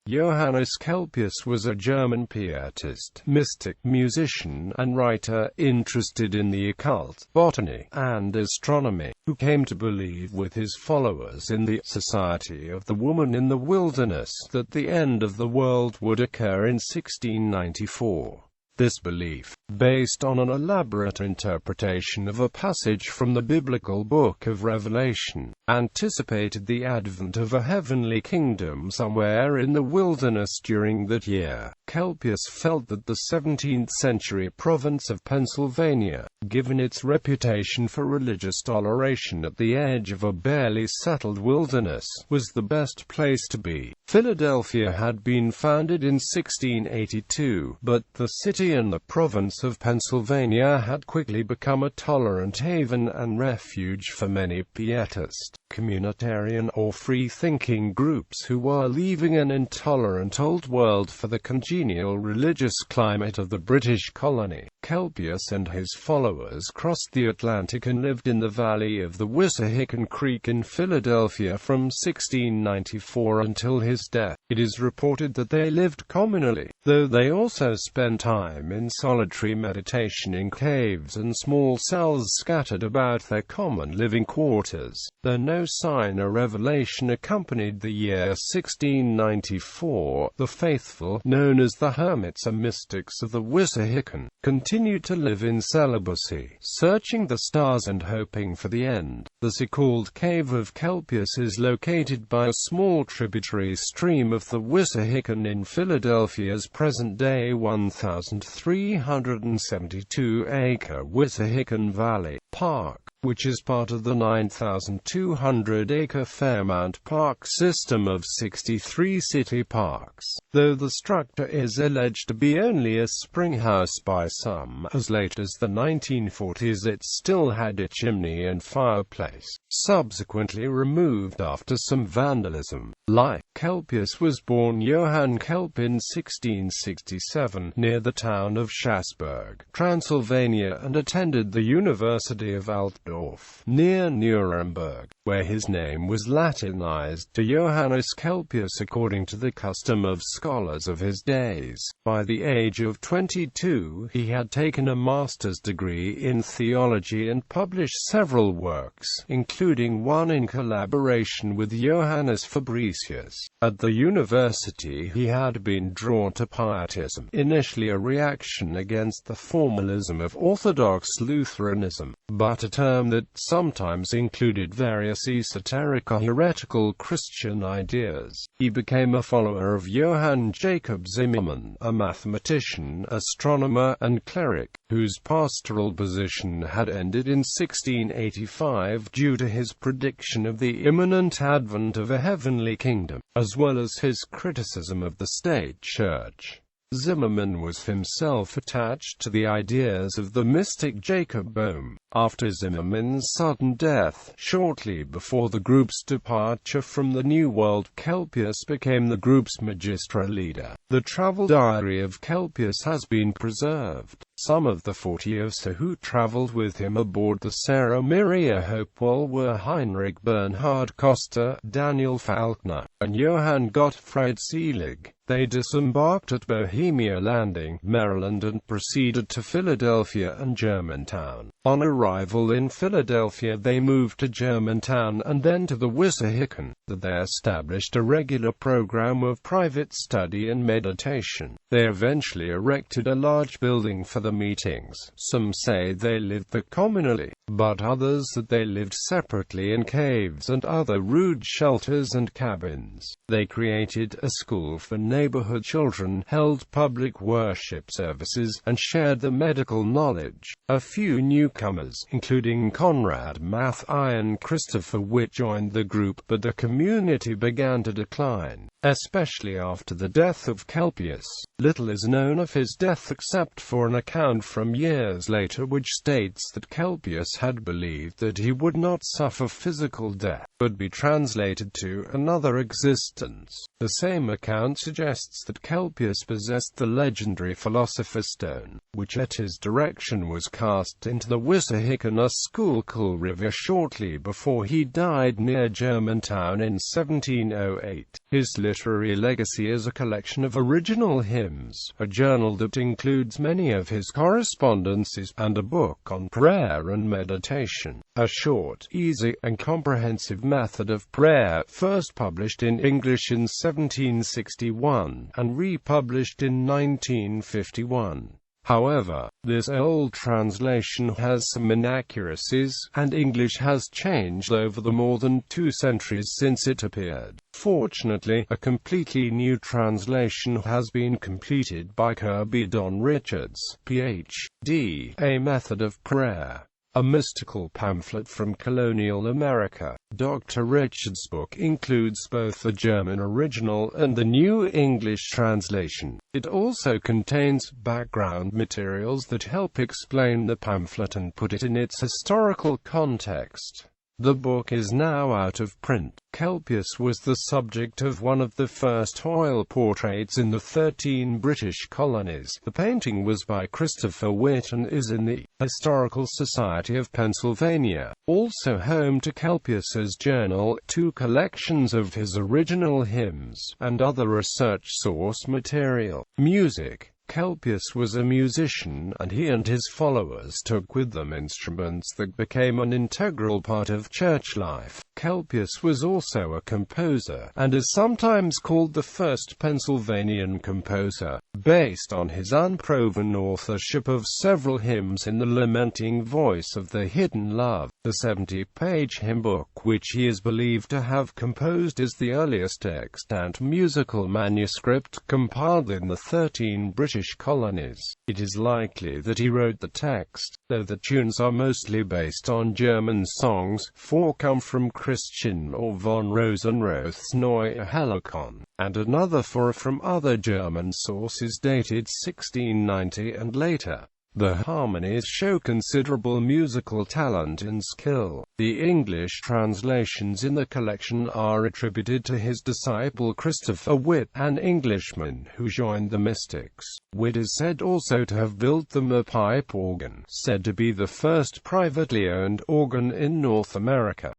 Johannes Kelpius was a German Pietist, mystic, musician, and writer, interested in the occult, botany, and astronomy, who came to believe with his followers in the Society of the Woman in the Wilderness that the end of the world would occur in 1694. This belief, based on an elaborate interpretation of a passage from the biblical book of Revelation, anticipated the advent of a heavenly kingdom somewhere in the wilderness during that year. Kelpius felt that the 17th-century province of Pennsylvania, given its reputation for religious toleration at the edge of a barely settled wilderness, was the best place to be. Philadelphia had been founded in 1682, but the city and the province of Pennsylvania had quickly become a tolerant haven and refuge for many Pietist, communitarian or free-thinking groups who were leaving an intolerant old world for the congenial religious climate of the British colony. Kelpius and his followers crossed the Atlantic and lived in the valley of the Wissahickon Creek in Philadelphia from 1694 until his death. It is reported that they lived communally, though they also spent time in solitary meditation in caves and small cells scattered about their common living quarters. Though no sign or revelation accompanied the year 1694, the faithful, known as the hermits or mystics of the Wissahickon, continued to live in celibacy, searching the stars and hoping for the end. The so-called Cave of Kelpius is located by a small tributary stream of the Wissahickon in Philadelphia's present-day 1,372-acre Wissahickon Valley Park, which is part of the 9,200-acre Fairmount Park system of 63 city parks. Though the structure is alleged to be only a spring house by some, as late as the 1940s it still had a chimney and fireplace, subsequently removed after some vandalism. Like Kelpius was born Johann Kelp in 1667, near the town of Schassburg, Transylvania, and attended the University of Altdorf, near Nuremberg, where his name was Latinized to Johannes Kelpius according to the custom of scholars of his days. By the age of 22, he had taken a master's degree in theology and published several works, including one in collaboration with Johannes Fabricius. At the university he had been drawn to Pietism, initially a reaction against the formalism of Orthodox Lutheranism, but a term that sometimes included various esoteric or heretical Christian ideas. He became a follower of Johann Jacob Zimmermann, a mathematician, astronomer, and cleric, whose pastoral position had ended in 1685 due to his prediction of the imminent advent of a heavenly kingdom, as well as his criticism of the state church. Zimmermann was himself attached to the ideas of the mystic Jacob Boehme. After Zimmermann's sudden death, shortly before the group's departure from the New World, Kelpius became the group's magistra leader. The travel diary of Kelpius has been preserved. Some of the 40 or so who traveled with him aboard the Sarah Maria Hopewell were Heinrich Bernhard Coster, Daniel Faulkner, and Johann Gottfried Selig. They disembarked at Bohemia Landing, Maryland, and proceeded to Philadelphia and Germantown. On arrival in Philadelphia they moved to Germantown and then to the Wissahickon. They established a regular program of private study and meditation. They eventually erected a large building for the meetings. Some say they lived there communally, but others that they lived separately in caves and other rude shelters and cabins. They created a school for neighborhood children, held public worship services, and shared the medical knowledge. A few newcomers, including Conrad Matthaei and Christopher Witt, joined the group, but the community began to decline, especially after the death of Kelpius. Little is known of his death except for an account from years later which states that Kelpius had believed that he would not suffer physical death, but be translated to another existence. The same account suggests that Kelpius possessed the legendary Philosopher's Stone, which at his direction was cast into the Wissahickon Schuylkill River shortly before he died near Germantown in 1708. His literary legacy is a collection of original hymns, a journal that includes many of his correspondences, and a book on prayer and meditation, a short, easy, and comprehensive method of prayer, first published in English in 1761, and republished in 1951. However, this old translation has some inaccuracies, and English has changed over the more than 2 centuries since it appeared. Fortunately, a completely new translation has been completed by Kirby Don Richards, Ph.D., A Method of Prayer, a mystical pamphlet from colonial America. Dr. Richards' book includes both the German original and the New English translation. It also contains background materials that help explain the pamphlet and put it in its historical context. The book is now out of print. Kelpius was the subject of one of the first oil portraits in the 13 British colonies. The painting was by Christopher Witt and is in the Historical Society of Pennsylvania. Also home to Kelpius's journal, 2 collections of his original hymns, and other research source material. Music. Kelpius was a musician, and he and his followers took with them instruments that became an integral part of church life. Kelpius was also a composer, and is sometimes called the first Pennsylvanian composer, based on his unproven authorship of several hymns in the lamenting voice of the hidden love. The 70-page hymn book, which he is believed to have composed, is the earliest extant musical manuscript compiled in the 13 British colonies. It is likely that he wrote the text, though the tunes are mostly based on German songs. 4 come from Christian or von Rosenroth's Neue Helikon, and another 4 from other German sources dated 1690 and later. The harmonies show considerable musical talent and skill. The English translations in the collection are attributed to his disciple Christopher Witt, an Englishman who joined the mystics. Witt is said also to have built the pipe organ, said to be the first privately owned organ in North America.